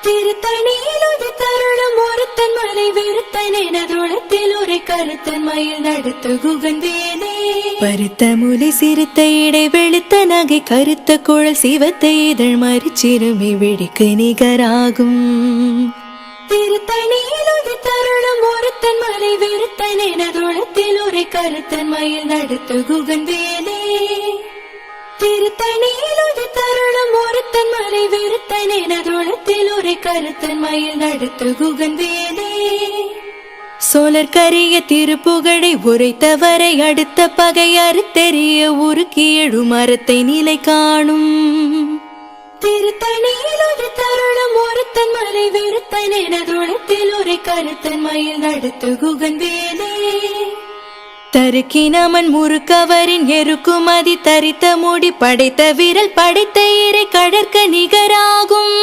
திருத்தணியில் ஒரு தருணம் ஒருத்தன் மலை வெறுத்தன் எனதுளத்தில் ஒரு கருத்தன் மயில் நடத்து குகந்தேனே. பருத்த முலை சிறுத்த இடை வெளுத்த நகை கருத்த குழல் சிவத்த இதழ் மறிச்சிறுமி வெடிக்கு நிகராகும். திருத்தணியில் ஒரு தருணம் ஒருத்தன் மலை வெறுத்தன் எனதுளத்தில் ஒரு கருத்தன் மயில் நடத்து குகந்தேனே. திருத்தணியில் ஒரு தருணம் ஒருத்தன் மலை வெறுத்தன் எனதுளத்தில் ஒரு கருத்தன் மயில் நடத்து குகந்தேனே. சோழர் கரிய திருப்புகழை உரைத்தவரை அடுத்த பகை அறுத்தெறிய உருக்கி எழு மரத்தை நிலை காணும். திருத்தணியில் ஒரு தருணம் ஒருத்தன் மலை வெறுத்தன் எனதுளத்தில் ஒரு கருத்தன் மயில் நடத்து குகந்தேனே. தருக்கினமன் முறுக்கவரின் எருக்குமதி தரித்த முடி படைத்த விரல் படைத்த இறை கடற்க நிகராகும்.